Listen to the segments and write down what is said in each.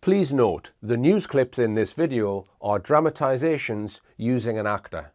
Please note, the news clips in this video are dramatisations using an actor.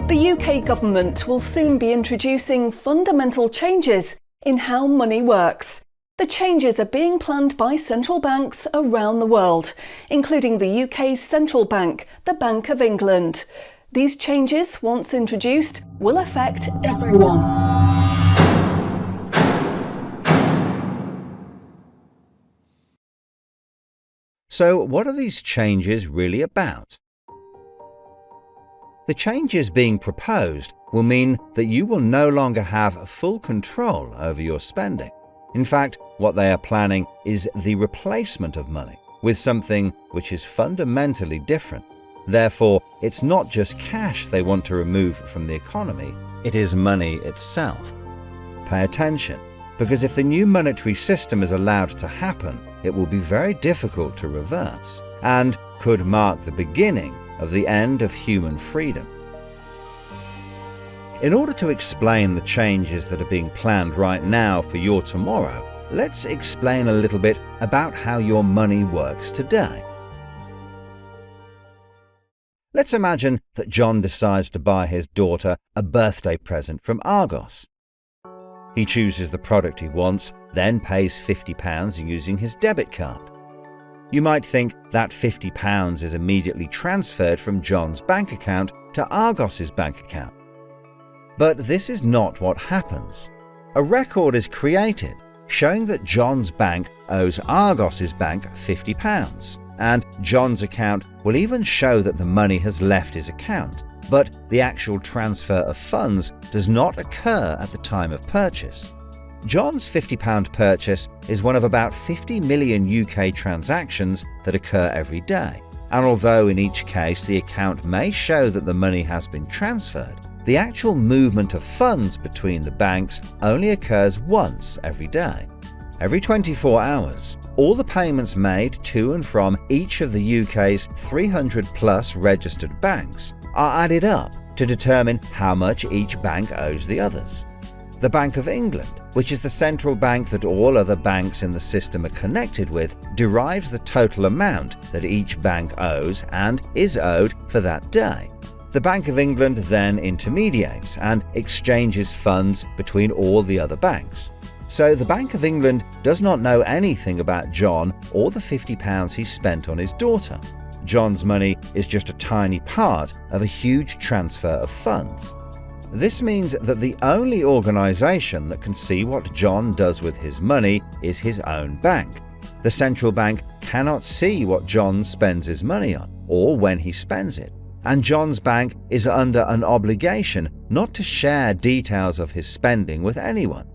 The UK government will soon be introducing fundamental changes in how money works. The changes are being planned by central banks around the world, including the UK's central bank, the Bank of England. These changes, once introduced, will affect everyone. So, what are these changes really about? The changes being proposed will mean that you will no longer have full control over your spending. In fact, what they are planning is the replacement of money with something which is fundamentally different. Therefore, it's not just cash they want to remove from the economy, it is money itself. Pay attention, because if the new monetary system is allowed to happen, it will be very difficult to reverse and could mark the beginning of the end of human freedom. In order to explain the changes that are being planned right now for your tomorrow, let's explain a little bit about how your money works today. Let's imagine that John decides to buy his daughter a birthday present from Argos. He chooses the product he wants, then pays £50 using his debit card. You might think that £50 is immediately transferred from John's bank account to Argos's bank account. But this is not what happens. A record is created showing that John's bank owes Argos's bank £50, and John's account will even show that the money has left his account, but the actual transfer of funds does not occur at the time of purchase. John's £50 purchase is one of about 50 million UK transactions that occur every day, and although in each case the account may show that the money has been transferred, the actual movement of funds between the banks only occurs once every day. Every 24 hours, all the payments made to and from each of the UK's 300 plus registered banks are added up to determine how much each bank owes the others. The Bank of England, which is the central bank that all other banks in the system are connected with, derives the total amount that each bank owes and is owed for that day. The Bank of England then intermediates and exchanges funds between all the other banks. So the Bank of England does not know anything about John or the £50 he spent on his daughter. John's money is just a tiny part of a huge transfer of funds. This means that the only organisation that can see what John does with his money is his own bank. The central bank cannot see what John spends his money on or when he spends it. And John's bank is under an obligation not to share details of his spending with anyone.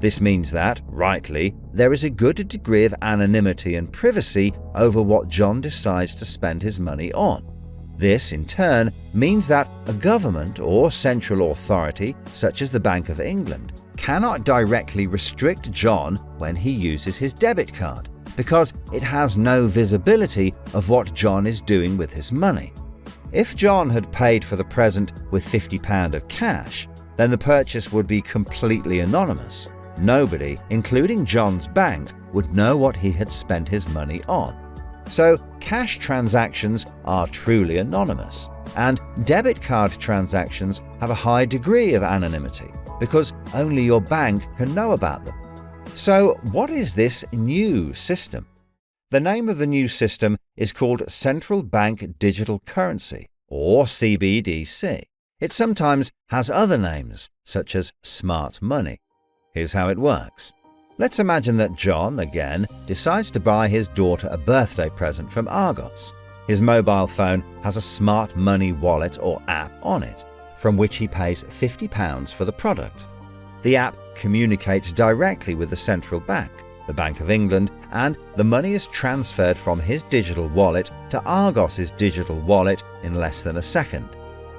This means that, rightly, there is a good degree of anonymity and privacy over what John decides to spend his money on. This, in turn, means that a government or central authority, such as the Bank of England, cannot directly restrict John when he uses his debit card, because it has no visibility of what John is doing with his money. If John had paid for the present with £50 of cash, then the purchase would be completely anonymous. Nobody, including John's bank, would know what he had spent his money on. So, cash transactions are truly anonymous, and debit card transactions have a high degree of anonymity, because only your bank can know about them. So, what is this new system? The name of the new system is called Central Bank Digital Currency, or CBDC. It sometimes has other names, such as smart money. Here's how it works. Let's imagine that John, again, decides to buy his daughter a birthday present from Argos. His mobile phone has a smart money wallet or app on it, from which he pays £50 for the product. The app communicates directly with the central bank, the Bank of England, and the money is transferred from his digital wallet to Argos's digital wallet in less than a second.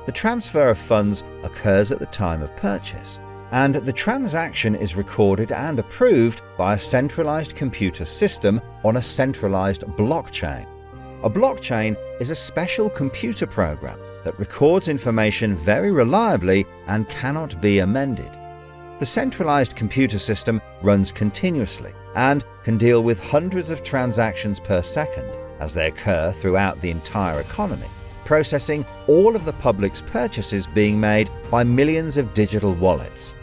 The transfer of funds occurs at the time of purchase, and the transaction is recorded and approved by a centralized computer system on a centralized blockchain. A blockchain is a special computer program that records information very reliably and cannot be amended. The centralised computer system runs continuously and can deal with hundreds of transactions per second as they occur throughout the entire economy, processing all of the public's purchases being made by millions of digital wallets.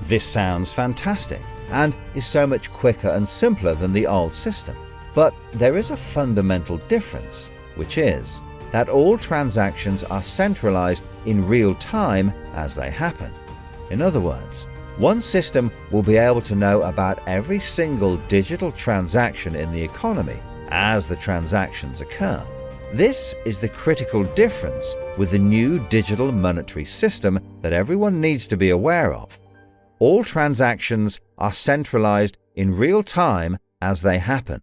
This sounds fantastic and is so much quicker and simpler than the old system. But there is a fundamental difference, which is that all transactions are centralised in real time as they happen. In other words, one system will be able to know about every single digital transaction in the economy as the transactions occur. This is the critical difference with the new digital monetary system that everyone needs to be aware of. All transactions are centralised in real time as they happen.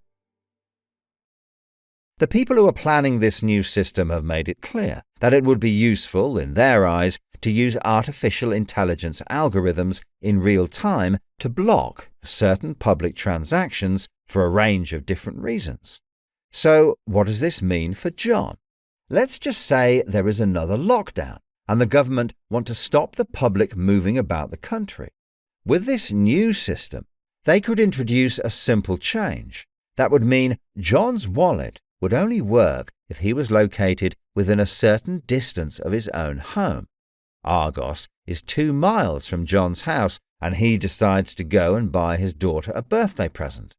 The people who are planning this new system have made it clear that it would be useful, in their eyes, to use artificial intelligence algorithms in real time to block certain public transactions for a range of different reasons. So, what does this mean for John? Let's just say there is another lockdown and the government want to stop the public moving about the country. With this new system, they could introduce a simple change. That would mean John's wallet would only work if he was located within a certain distance of his own home. Argos is 2 miles from John's house and he decides to go and buy his daughter a birthday present.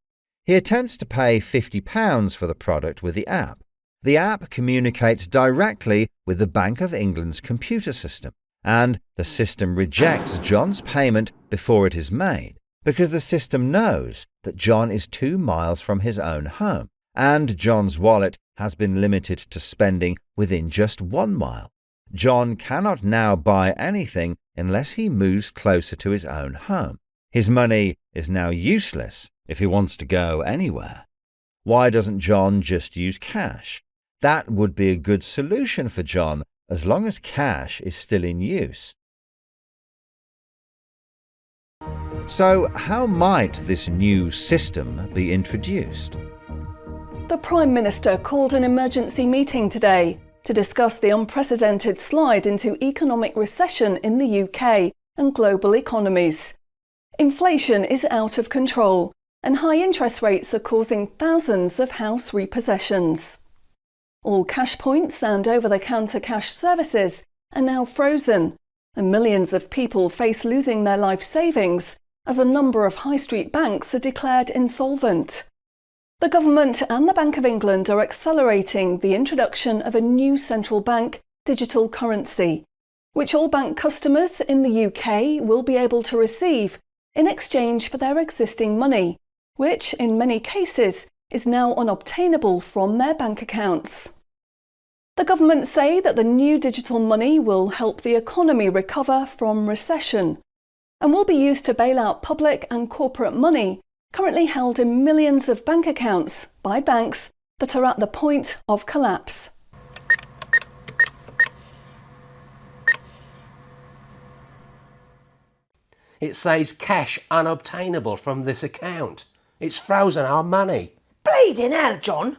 He attempts to pay £50 for the product with the app. The app communicates directly with the Bank of England's computer system, and the system rejects John's payment before it is made because the system knows that John is 2 miles from his own home and John's wallet has been limited to spending within just 1 mile. John cannot now buy anything unless he moves closer to his own home. His money is now useless if he wants to go anywhere. Why doesn't John just use cash? That would be a good solution for John as long as cash is still in use. So, how might this new system be introduced? The Prime Minister called an emergency meeting today to discuss the unprecedented slide into economic recession in the UK and global economies. Inflation is out of control, and high interest rates are causing thousands of house repossessions. All cash points and over-the-counter cash services are now frozen, and millions of people face losing their life savings as a number of high street banks are declared insolvent. The government and the Bank of England are accelerating the introduction of a new central bank digital currency, which all bank customers in the UK will be able to receive in exchange for their existing money, which in many cases is now unobtainable from their bank accounts. The government say that the new digital money will help the economy recover from recession and will be used to bail out public and corporate money currently held in millions of bank accounts by banks that are at the point of collapse. It says cash unobtainable from this account. It's frozen our money. Bleeding hell, John.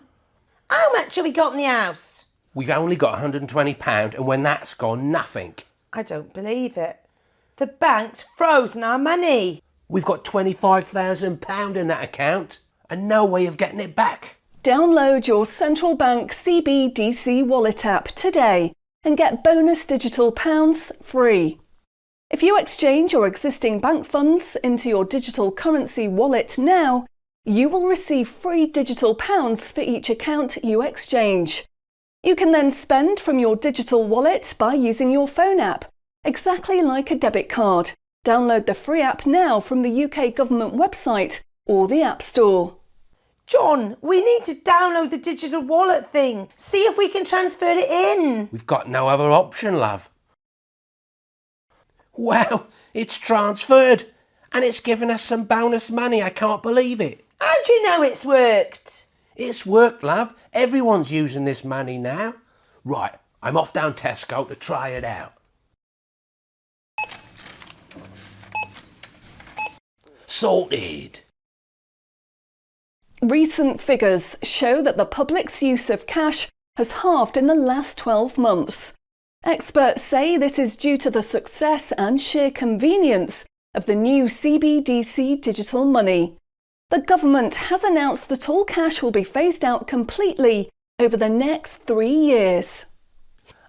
How much have we got in the house? We've only got £120 and when that's gone, nothing. I don't believe it. The bank's frozen our money. We've got £25,000 in that account and no way of getting it back. Download your central bank CBDC wallet app today and get bonus digital pounds free. If you exchange your existing bank funds into your digital currency wallet now, you will receive free digital pounds for each account you exchange. You can then spend from your digital wallet by using your phone app, exactly like a debit card. Download the free app now from the UK government website or the App Store. John, we need to download the digital wallet thing. See if we can transfer it in. We've got no other option, love. Wow, it's transferred and it's given us some bonus money. I can't believe it. How do you know it's worked? It's worked, love. Everyone's using this money now. Right, I'm off down Tesco to try it out. Sorted. Recent figures show that the public's use of cash has halved in the last 12 months. Experts say this is due to the success and sheer convenience of the new CBDC digital money. The government has announced that all cash will be phased out completely over the next 3 years.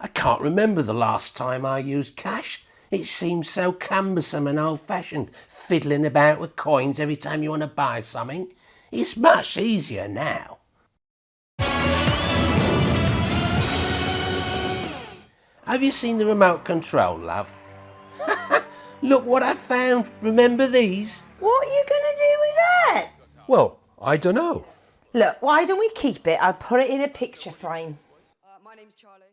I can't remember the last time I used cash. It seems so cumbersome and old-fashioned, fiddling about with coins every time you want to buy something. It's much easier now. Have you seen the remote control, love? Look what I found. Remember these? What are you going to do with that? Well, I don't know. Look, why don't we keep it? I'll put it in a picture frame. My name's Charlie.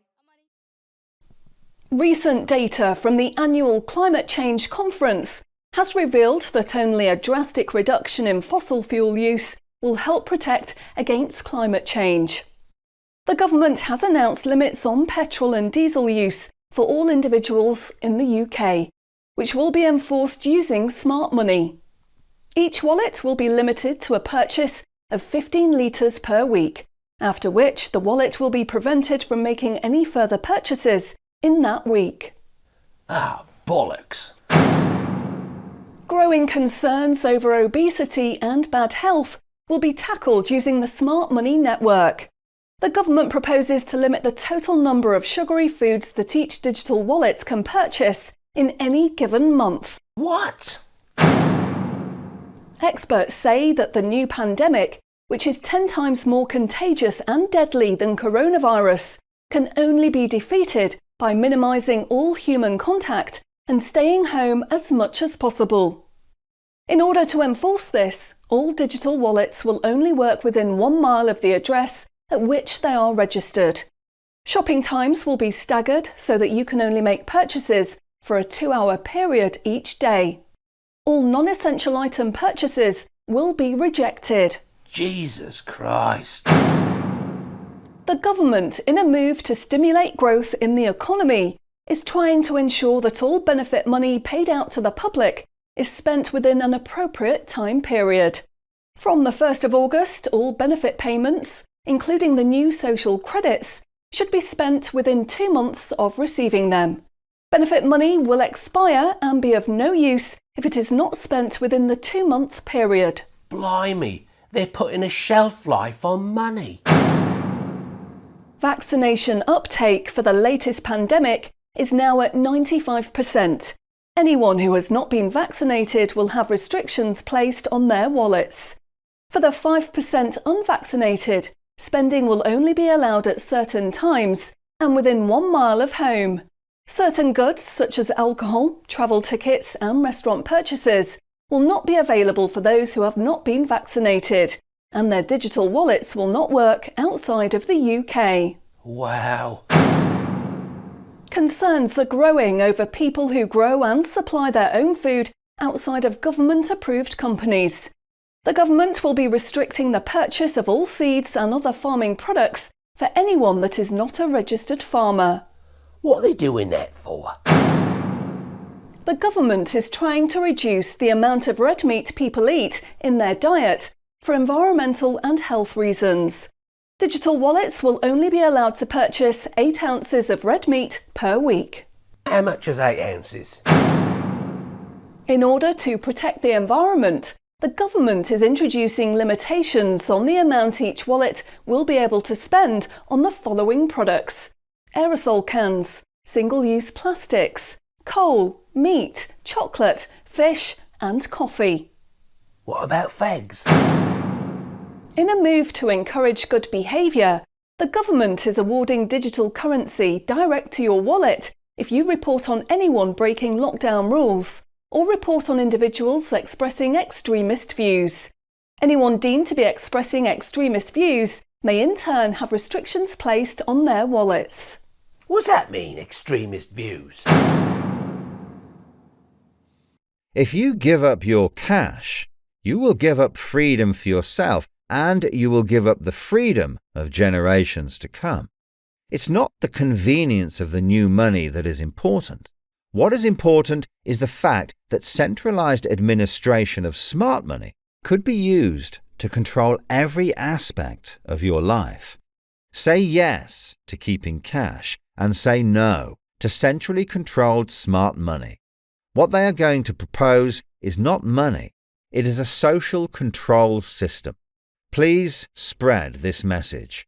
Recent data from the annual Climate Change Conference has revealed that only a drastic reduction in fossil fuel use will help protect against climate change. The government has announced limits on petrol and diesel use for all individuals in the UK, which will be enforced using smart money. Each wallet will be limited to a purchase of 15 litres per week, after which the wallet will be prevented from making any further purchases in that week. Ah, bollocks. Growing concerns over obesity and bad health will be tackled using the Smart Money Network. The government proposes to limit the total number of sugary foods that each digital wallet can purchase in any given month. What? Experts say that the new pandemic, which is 10 times more contagious and deadly than coronavirus, can only be defeated by minimising all human contact and staying home as much as possible. In order to enforce this, all digital wallets will only work within 1 mile of the address at which they are registered. Shopping times will be staggered so that you can only make purchases for a 2-hour period each day. All non-essential item purchases will be rejected. Jesus Christ. The government, in a move to stimulate growth in the economy, is trying to ensure that all benefit money paid out to the public is spent within an appropriate time period. From the 1st of August, all benefit payments, including the new social credits, should be spent within 2 months of receiving them. Benefit money will expire and be of no use if it is not spent within the 2-month period. Blimey, they're putting a shelf life on money. Vaccination uptake for the latest pandemic is now at 95%. Anyone who has not been vaccinated will have restrictions placed on their wallets. For the 5% unvaccinated, spending will only be allowed at certain times and within 1 mile of home. Certain goods, such as alcohol, travel tickets and restaurant purchases, will not be available for those who have not been vaccinated, and their digital wallets will not work outside of the UK. Wow. Concerns are growing over people who grow and supply their own food outside of government-approved companies. The government will be restricting the purchase of all seeds and other farming products for anyone that is not a registered farmer. What are they doing that for? The government is trying to reduce the amount of red meat people eat in their diet for environmental and health reasons. Digital wallets will only be allowed to purchase 8 ounces of red meat per week. How much is 8 ounces? In order to protect the environment, the government is introducing limitations on the amount each wallet will be able to spend on the following products: aerosol cans, single-use plastics, coal, meat, chocolate, fish and coffee. What about fags? In a move to encourage good behaviour, the government is awarding digital currency direct to your wallet if you report on anyone breaking lockdown rules or report on individuals expressing extremist views. Anyone deemed to be expressing extremist views may in turn have restrictions placed on their wallets. What's that mean, extremist views? If you give up your cash, you will give up freedom for yourself, and you will give up the freedom of generations to come. It's not the convenience of the new money that is important. What is important is the fact that centralized administration of smart money could be used to control every aspect of your life. Say yes to keeping cash and say no to centrally controlled smart money. What they are going to propose is not money, it is a social control system. Please spread this message.